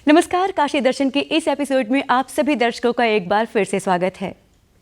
नमस्कार, काशी दर्शन के इस एपिसोड में आप सभी दर्शकों का एक बार फिर से स्वागत है।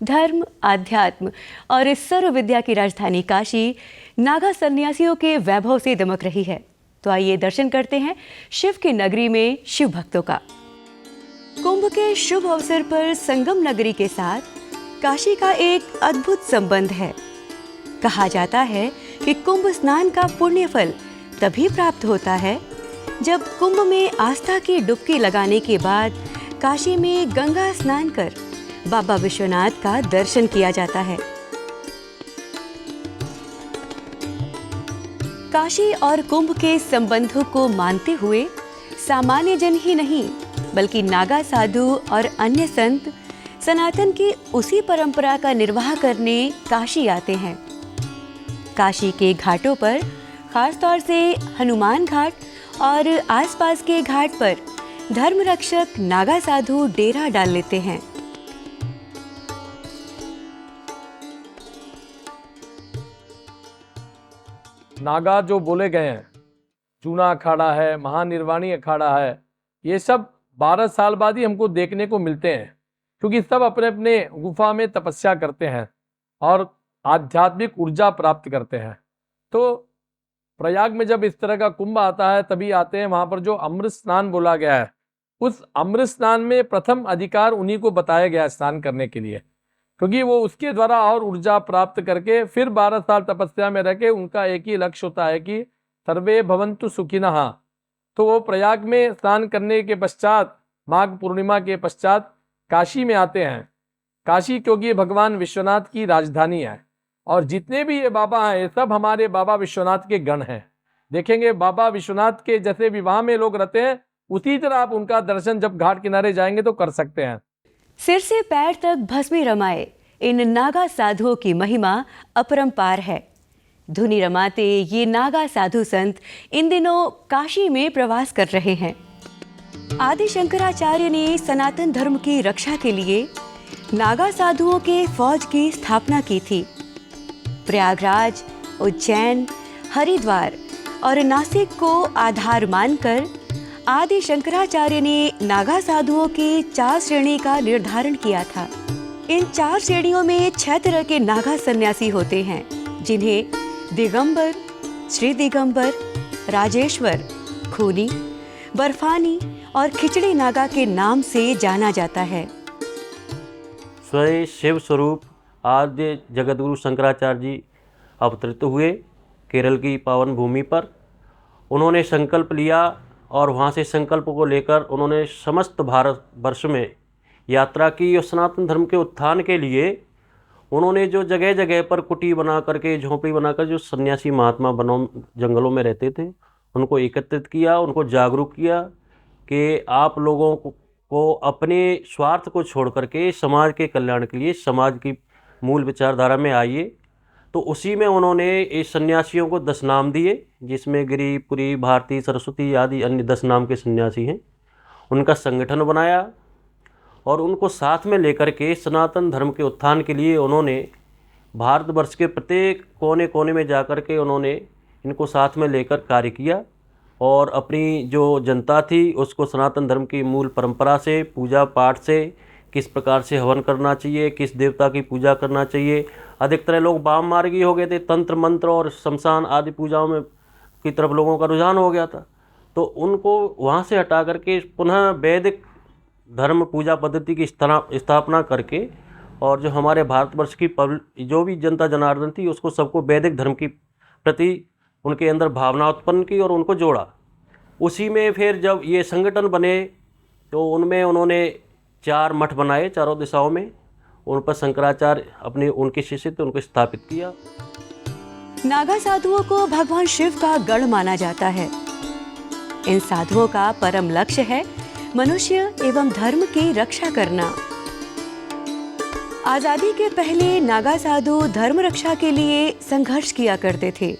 धर्म, आध्यात्म और इस सर्व विद्या की राजधानी काशी नागा सन्यासियों के वैभव से दमक रही है। तो आइए दर्शन करते हैं शिव की नगरी में शिव भक्तों का। कुंभ के शुभ अवसर पर संगम नगरी के साथ काशी का एक अद्भुत संबंध है। कहा जाता है कि कुंभ स्नान का पुण्य फल तभी प्राप्त होता है जब कुंभ में आस्था की डुबकी लगाने के बाद काशी में गंगा स्नान कर बाबा विश्वनाथ का दर्शन किया जाता है। काशी और कुंभ के संबंधों को मानते हुए सामान्य जन ही नहीं बल्कि नागा साधु और अन्य संत सनातन की उसी परंपरा का निर्वाह करने काशी आते हैं। काशी के घाटों पर, खासतौर से हनुमान घाट और आसपास के घाट पर धर्म रक्षक नागा साधु डेरा डाल लेते हैं। नागा जो बोले गए हैं, चूना अखाड़ा है, महानिर्वाणी अखाड़ा है, ये सब 12 साल बाद ही हमको देखने को मिलते हैं, क्योंकि सब अपने अपने गुफा में तपस्या करते हैं और आध्यात्मिक ऊर्जा प्राप्त करते हैं। तो प्रयाग में जब इस तरह का कुंभ आता है तभी आते हैं। वहां पर जो अमृत स्नान बोला गया है, उस अमृत स्नान में प्रथम अधिकार उन्हीं को बताया गया है स्नान करने के लिए, क्योंकि वो उसके द्वारा और ऊर्जा प्राप्त करके फिर 12 साल तपस्या में रह के उनका एक ही लक्ष्य होता है कि सर्वे भवन्तु सुखिनः। तो वो प्रयाग में स्नान करने के पश्चात, माघ पूर्णिमा के पश्चात काशी में आते हैं। काशी क्योंकि भगवान विश्वनाथ की राजधानी है और जितने भी ये बाबा हैं ये सब हमारे बाबा विश्वनाथ के गण हैं। देखेंगे बाबा विश्वनाथ के जैसे विवाह में लोग रहते हैं, उसी तरह आप उनका दर्शन जब घाट किनारे जाएंगे तो कर सकते हैं। सिर से पैर तक भस्मी रमाए इन नागा साधुओं की महिमा अपरंपार है। धुनी रमाते ये नागा साधु संत इन दिनों काशी में प्रवास कर रहे हैं। आदि शंकराचार्य ने सनातन धर्म की रक्षा के लिए नागा साधुओं के फौज की स्थापना की थी। प्रयागराज, उज्जैन, हरिद्वार और नासिक को आधार मानकर आदि शंकराचार्य ने नागा साधुओं की 4 श्रेणी का निर्धारण किया था। इन 4 श्रेणियों में 6 तरह के नागा सन्यासी होते हैं, जिन्हें दिगंबर, श्री दिगंबर, राजेश्वर, खूनी, बर्फानी और खिचड़ी नागा के नाम से जाना जाता है। स्वयं शिव स्वरूप आद्य जगतगुरु शंकराचार्य जी अवतरित हुए केरल की पावन भूमि पर। उन्होंने संकल्प लिया और वहाँ से संकल्प को लेकर उन्होंने समस्त भारत वर्ष में यात्रा की और सनातन धर्म के उत्थान के लिए उन्होंने जो जगह जगह पर कुटी बना करके, झोंपड़ी बनाकर जो सन्यासी महात्मा वनों जंगलों में रहते थे उनको एकत्रित किया, उनको जागरूक किया कि आप लोगों को अपने स्वार्थ को छोड़ करके समाज के कल्याण के लिए समाज की मूल विचारधारा में आइए। तो उसी में उन्होंने इस सन्यासियों को 10 नाम दिए, जिसमें गिरी, पुरी, भारती, सरस्वती आदि अन्य 10 नाम के सन्यासी हैं। उनका संगठन बनाया और उनको साथ में लेकर के सनातन धर्म के उत्थान के लिए उन्होंने भारतवर्ष के प्रत्येक कोने कोने में जाकर के उन्होंने इनको साथ में लेकर कार्य किया और अपनी जो जनता थी उसको सनातन धर्म की मूल परंपरा से, पूजा पाठ से, किस प्रकार से हवन करना चाहिए, किस देवता की पूजा करना चाहिए। अधिकतर लोग वाम मार्गी हो गए थे, तंत्र मंत्र और शमशान आदि पूजाओं में की तरफ लोगों का रुझान हो गया था। तो उनको वहाँ से हटा करके पुनः वैदिक धर्म पूजा पद्धति की स्थापना करके और जो हमारे भारतवर्ष की जो भी जनता जनार्दन थी उसको सबको वैदिक धर्म की प्रति उनके अंदर भावना उत्पन्न की और उनको जोड़ा। उसी में फिर जब ये संगठन बने तो उनमें उन्होंने 4 मठ बनाए चारों दिशाओं में। उन पर शंकराचार्य अपने उनके शिष्य थे, उनको स्थापित किया। नागा साधुओं को भगवान शिव का गढ़ माना जाता है। इन साधुओं का परम लक्ष्य है मनुष्य एवं धर्म की रक्षा करना। आजादी के पहले नागा साधु धर्म रक्षा के लिए संघर्ष किया करते थे।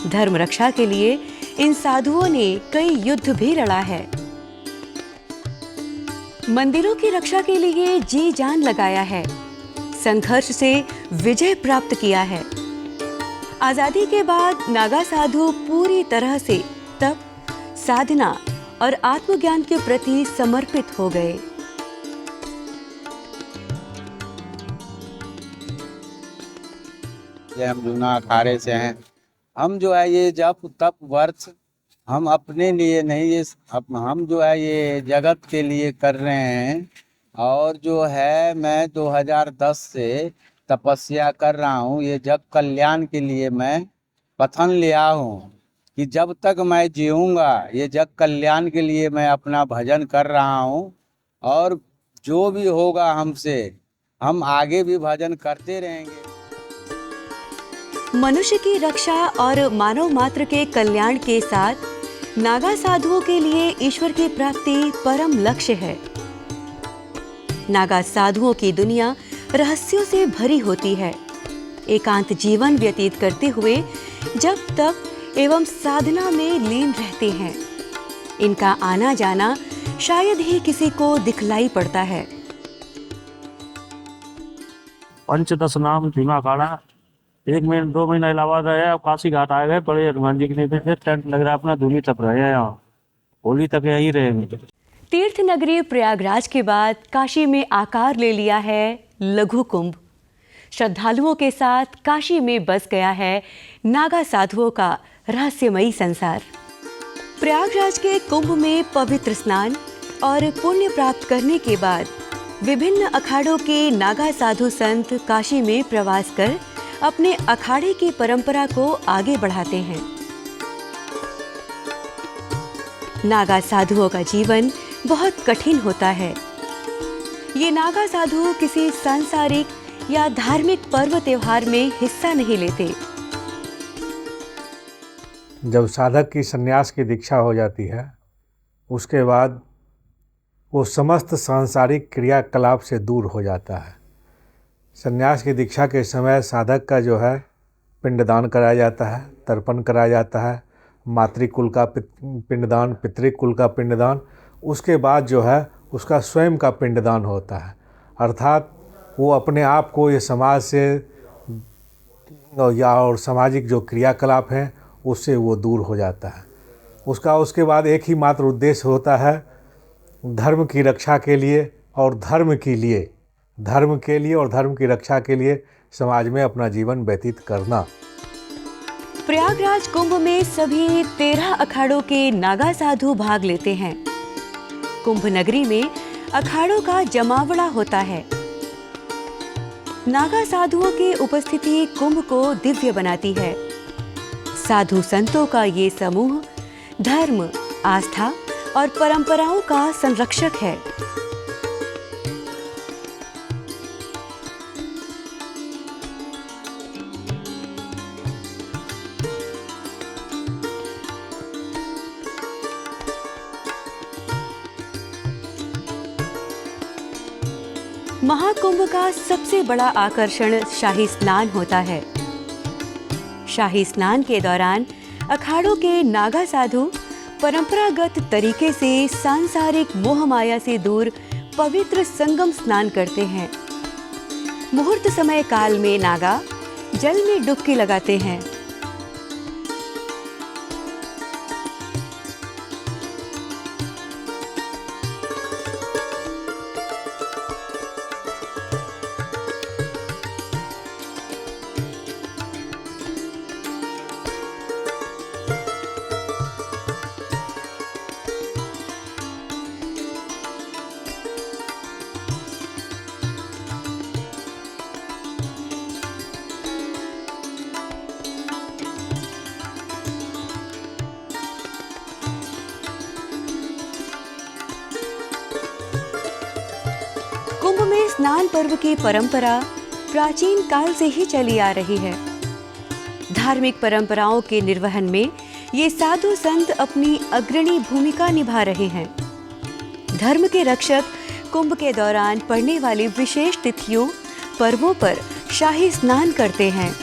धर्म रक्षा के लिए इन साधुओं ने कई युद्ध भी लड़ा है। मंदिरों की रक्षा के लिए जी जान लगाया है। संघर्ष से विजय प्राप्त किया है। आजादी के बाद नागा साधु पूरी तरह से तप, साधना और आत्मज्ञान के प्रति समर्पित हो गए। ये हम जूना अखाड़े से हैं। हम जो है ये जप तप वर्ष हम अपने लिए नहीं, ये हम जो है ये जगत के लिए कर रहे हैं। और जो है मैं 2010 से तपस्या कर रहा हूँ। ये जग कल्याण के लिए मैं पथन लिया हूँ कि जब तक मैं जीऊँगा ये जग कल्याण के लिए मैं अपना भजन कर रहा हूँ। और जो भी होगा हमसे हम आगे भी भजन करते रहेंगे। मनुष्य की रक्षा और मानव मात्र के कल्याण के साथ नागा साधुओं के लिए ईश्वर की प्राप्ति परम लक्ष्य है। नागा साधुओं की दुनिया रहस्यों से भरी होती है। एकांत जीवन व्यतीत करते हुए जब तप एवं साधना में लीन रहते हैं। इनका आना जाना शायद ही किसी को दिखलाई पड़ता है। पंचदश नाम जूना अखाड़ा 1 महीने 2 महीना इलाहाबाद रहे। अब काशी घाट आए गए, बड़े हनुमान जी के नीचे से टेंट लग रहा है, अपना धूनी तप रहे हैं। यहाँ होली तक यही रहेंगे। तीर्थ नगरी प्रयागराज के बाद काशी में आकार ले लिया है लघु कुंभ। श्रद्धालुओं के साथ काशी में बस गया है नागा साधुओं का रहस्यमयी संसार। प्रयागराज के कुंभ में पवित्र स्नान और पुण्य प्राप्त करने के बाद विभिन्न अखाड़ों के नागा साधु संत काशी में प्रवास कर अपने अखाड़े की परंपरा को आगे बढ़ाते हैं। नागा साधुओं का जीवन बहुत कठिन होता है। ये नागा साधु किसी सांसारिक या धार्मिक पर्व त्योहार में हिस्सा नहीं लेते। जब साधक की संन्यास की दीक्षा हो जाती है उसके बाद वो समस्त सांसारिक क्रियाकलाप से दूर हो जाता है। संन्यास की दीक्षा के समय साधक का जो है पिंडदान कराया जाता है, तर्पण कराया जाता है, मातृकुल का पिंडदान, पितृकुल का पिंडदान। उसके बाद जो है उसका स्वयं का पिंडदान होता है। अर्थात वो अपने आप को ये समाज से या और सामाजिक जो क्रियाकलाप हैं उससे वो दूर हो जाता है। उसके बाद एक ही मात्र उद्देश्य होता है, धर्म की रक्षा के लिए और धर्म के लिए और धर्म की रक्षा के लिए समाज में अपना जीवन व्यतीत करना। प्रयागराज कुंभ में सभी 13 अखाड़ों के नागा साधु भाग लेते हैं। कुंभ नगरी में अखाड़ों का जमावड़ा होता है। नागा साधुओं की उपस्थिति कुंभ को दिव्य बनाती है। साधु संतों का ये समूह धर्म, आस्था और परंपराओं का संरक्षक है। महाकुंभ का सबसे बड़ा आकर्षण शाही स्नान होता है। शाही स्नान के दौरान अखाड़ों के नागा साधु परंपरागत तरीके से सांसारिक मोह माया से दूर पवित्र संगम स्नान करते हैं। मुहूर्त समय काल में नागा जल में डुबकी लगाते हैं। कुंभ में स्नान पर्व की परंपरा प्राचीन काल से ही चली आ रही है। धार्मिक परंपराओं के निर्वहन में ये साधु संत अपनी अग्रणी भूमिका निभा रहे हैं। धर्म के रक्षक कुंभ के दौरान पड़ने वाली विशेष तिथियों, पर्वों पर शाही स्नान करते हैं।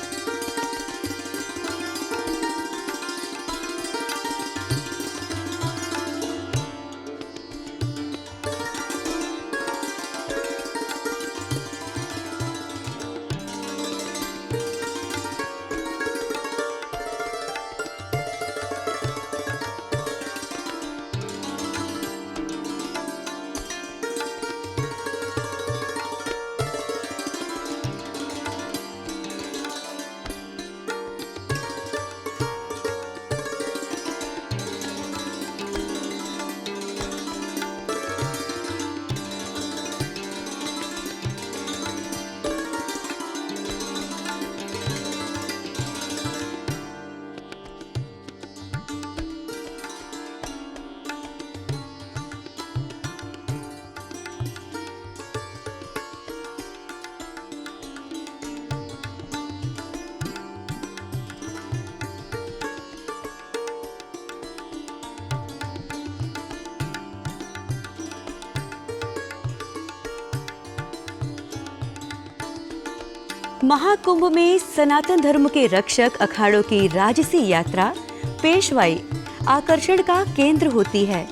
महाकुंभ में सनातन धर्म के रक्षक अखाड़ों की राजसी यात्रा पेशवाई आकर्षण का केंद्र होती है।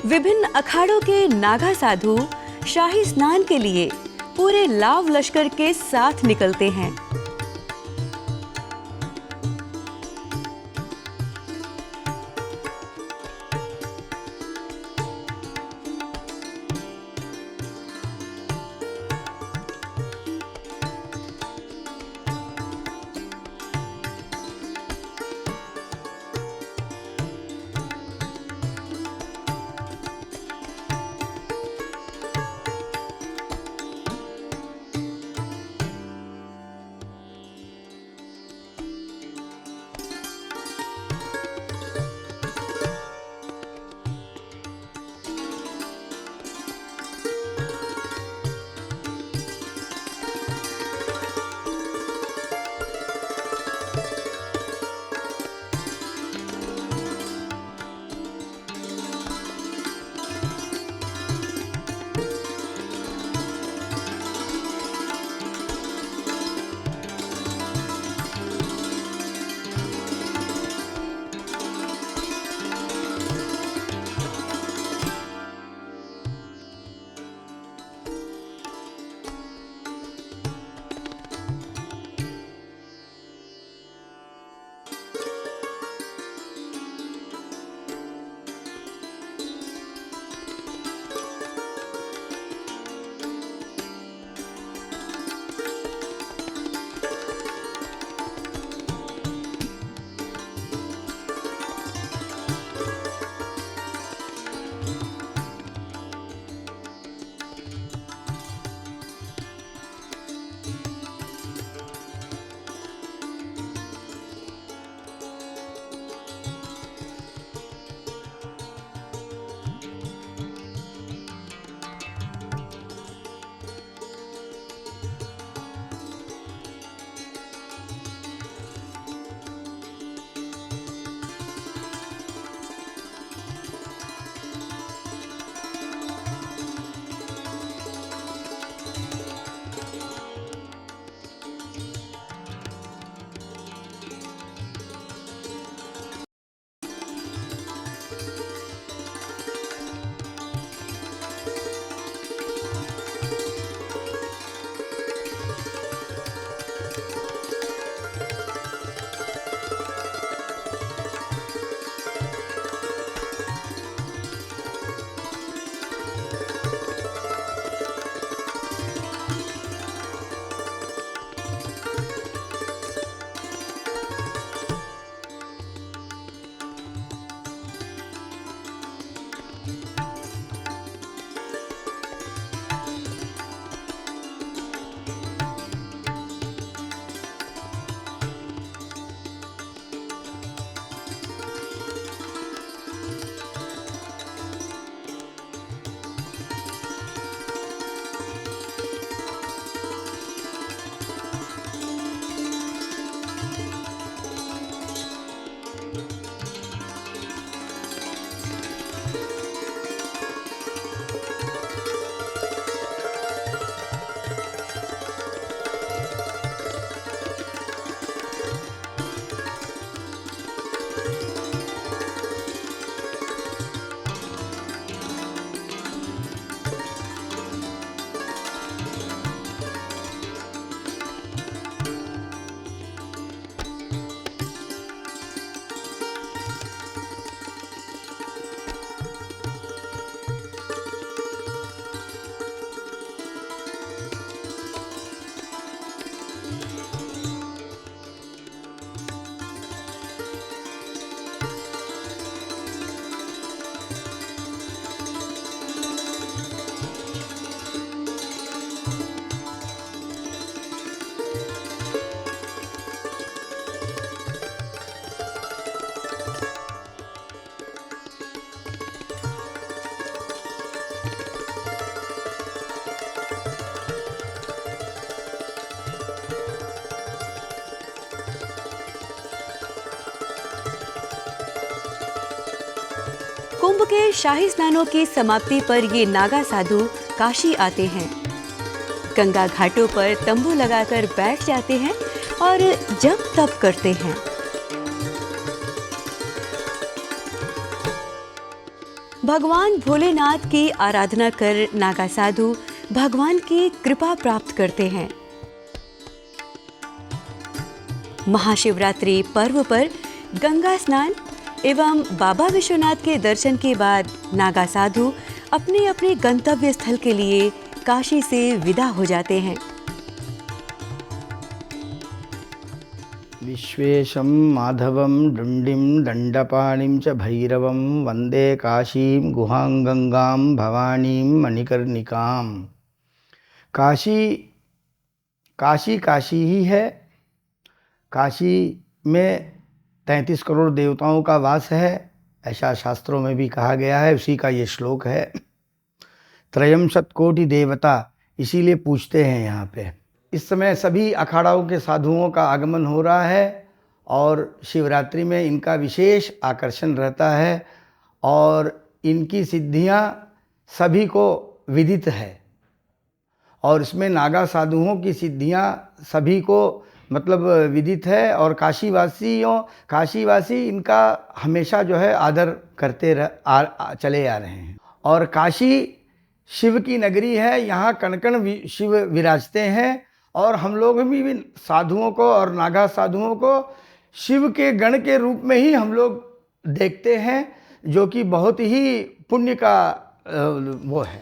विभिन्न अखाड़ों के नागा साधु शाही स्नान के लिए पूरे लाव लश्कर के साथ निकलते हैं। कुंभ के शाही स्नानों की समाप्ति पर ये नागा साधु काशी आते हैं। गंगा घाटों पर तंबू लगाकर बैठ जाते हैं और जप तप करते हैं। भगवान भोलेनाथ की आराधना कर नागा साधु भगवान की कृपा प्राप्त करते हैं। महाशिवरात्रि पर्व पर गंगा स्नान एवं बाबा विश्वनाथ के दर्शन के बाद नागा साधु अपने अपने गंतव्य स्थल के लिए काशी से विदा हो जाते हैं। विश्वेशं माधवं डुण्डिं दण्डपाणिं च भैरवं वन्दे काशीं गुहां गंगां भवानीं मणिकर्णिकां। काशी काशी काशी ही है। काशी में 33 करोड़ देवताओं का वास है, ऐसा शास्त्रों में भी कहा गया है। उसी का ये श्लोक है। त्रयं शतकोटि देवता इसीलिए पूछते हैं यहाँ पे। इस समय सभी अखाड़ाओं के साधुओं का आगमन हो रहा है और शिवरात्रि में इनका विशेष आकर्षण रहता है और इनकी सिद्धियाँ सभी को विदित है। और इसमें नागा साधुओं की सिद्धियाँ सभी को मतलब विदित है और काशीवासी इनका हमेशा जो है आदर करते चले आ रहे हैं। और काशी शिव की नगरी है, यहाँ कण कण शिव विराजते हैं और हम लोग भी साधुओं को और नागा साधुओं को शिव के गण के रूप में ही हम लोग देखते हैं, जो कि बहुत ही पुण्य का वो है।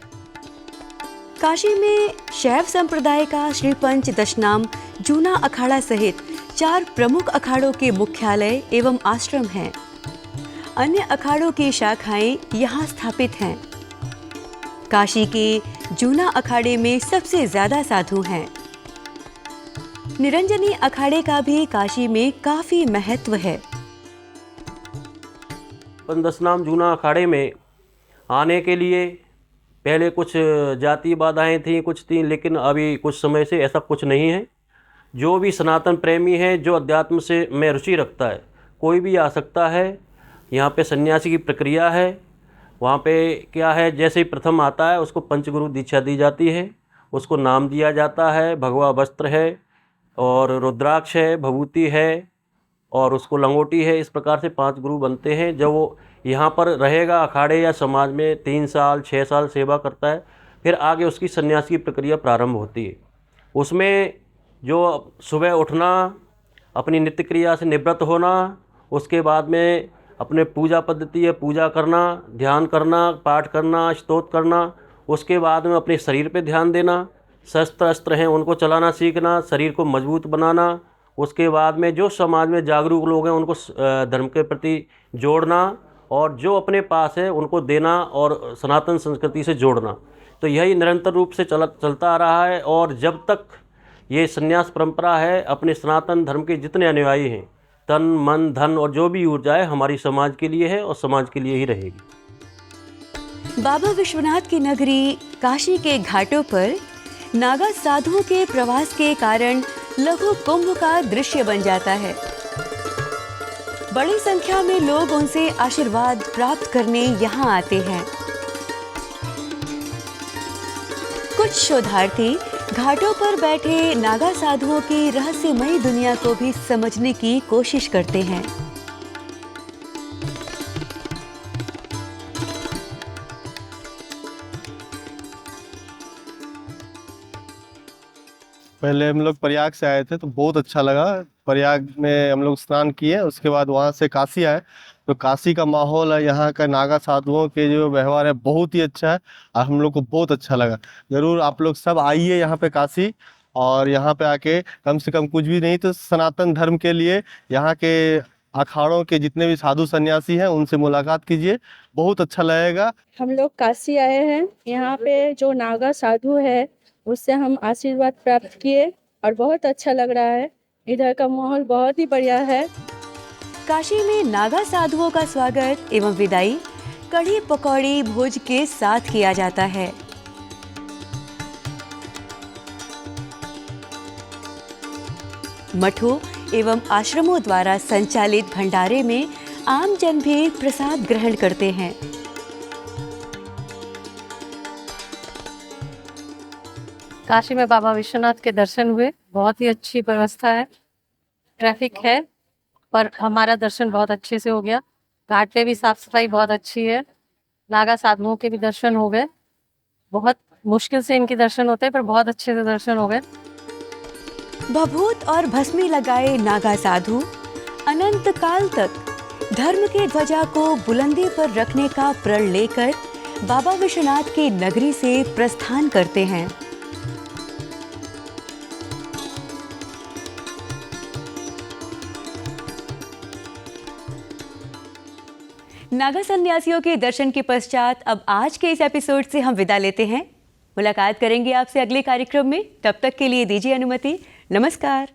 काशी में शैव संप्रदाय का श्री पंच दशनाम जूना अखाड़ा सहित 4 प्रमुख अखाड़ों के मुख्यालय एवं आश्रम हैं। अन्य अखाड़ों की शाखाएं यहाँ स्थापित हैं। काशी के जूना अखाड़े में सबसे ज्यादा साधु हैं। निरंजनी अखाड़े का भी काशी में काफी महत्व है। पंचदशनाम जूना अखाड़े में आने के लिए पहले कुछ जाति बाधाएं थीं, कुछ थीं, लेकिन अभी कुछ समय से ऐसा कुछ नहीं है। जो भी सनातन प्रेमी है, जो अध्यात्म से में रुचि रखता है, कोई भी आ सकता है। यहाँ पे सन्यासी की प्रक्रिया है। वहाँ पे क्या है, जैसे ही प्रथम आता है उसको पंचगुरु दीक्षा दी जाती है, उसको नाम दिया जाता है, भगवा वस्त्र है और रुद्राक्ष है, भभूति है और उसको लंगोटी है। इस प्रकार से 5 गुरु बनते हैं। जब वो यहाँ पर रहेगा अखाड़े या समाज में 3 साल 6 साल सेवा करता है, फिर आगे उसकी सन्यास की प्रक्रिया प्रारंभ होती है। उसमें जो सुबह उठना, अपनी नित्य क्रिया से निवृत्त होना, उसके बाद में अपने पूजा पद्धति है, पूजा करना, ध्यान करना, पाठ करना, स्तोत्र करना, उसके बाद में अपने शरीर पे ध्यान देना, शस्त्र अस्त्र हैं उनको चलाना सीखना, शरीर को मजबूत बनाना, उसके बाद में जो समाज में जागरूक लोग हैं उनको धर्म के प्रति जोड़ना और जो अपने पास है उनको देना और सनातन संस्कृति से जोड़ना। तो यही निरंतर रूप से चलता आ रहा है। और जब तक ये संन्यास परंपरा है, अपने सनातन धर्म के जितने अनुयायी हैं, तन मन धन और जो भी ऊर्जा है हमारी समाज के लिए है और समाज के लिए ही रहेगी। बाबा विश्वनाथ की नगरी काशी के घाटों पर नागा साधुओं के प्रवास के कारण लघु कुंभ का दृश्य बन जाता है। बड़ी संख्या में लोग उनसे आशीर्वाद प्राप्त करने यहाँ आते हैं। कुछ शोधार्थी घाटों पर बैठे नागा साधुओं की रहस्यमयी दुनिया को भी समझने की कोशिश करते हैं। पहले हम लोग प्रयाग से आए थे तो बहुत अच्छा लगा। प्रयाग में हम लोग स्नान किए, उसके बाद वहाँ से काशी आए तो काशी का माहौल है, यहाँ का नागा साधुओं के जो व्यवहार है बहुत ही अच्छा है और हम लोग को बहुत अच्छा लगा। ज़रूर आप लोग सब आइए यहाँ पे काशी और यहाँ पे आके कम से कम कुछ भी नहीं तो सनातन धर्म के लिए यहाँ के अखाड़ों के जितने भी साधु सन्यासी हैं उनसे मुलाकात कीजिए, बहुत अच्छा लगेगा। हम लोग काशी आए हैं, यहाँ पे जो नागा साधु है उससे हम आशीर्वाद प्राप्त किए और बहुत अच्छा लग रहा है। इधर का माहौल बहुत ही बढ़िया है। काशी में नागा साधुओं का स्वागत एवं विदाई कढ़ी पकौड़ी भोज के साथ किया जाता है। मठों एवं आश्रमों द्वारा संचालित भंडारे में आम जन भी प्रसाद ग्रहण करते हैं। काशी में बाबा विश्वनाथ के दर्शन हुए, बहुत ही अच्छी व्यवस्था है, ट्रैफिक है पर हमारा दर्शन बहुत अच्छे से हो गया। घाट पे भी साफ सफाई बहुत अच्छी है, नागा साधुओं के भी दर्शन हो गए। बहुत मुश्किल से इनके दर्शन होते हैं पर बहुत अच्छे से दर्शन हो गए। भभूत और भस्मी लगाए नागा साधु अनंत काल तक धर्म के ध्वजा को बुलंदी पर रखने का प्रण लेकर बाबा विश्वनाथ की नगरी से प्रस्थान करते हैं। नागा सन्यासियों के दर्शन के पश्चात अब आज के इस एपिसोड से हम विदा लेते हैं। मुलाकात करेंगे आपसे अगले कार्यक्रम में, तब तक के लिए दीजिए अनुमति। नमस्कार।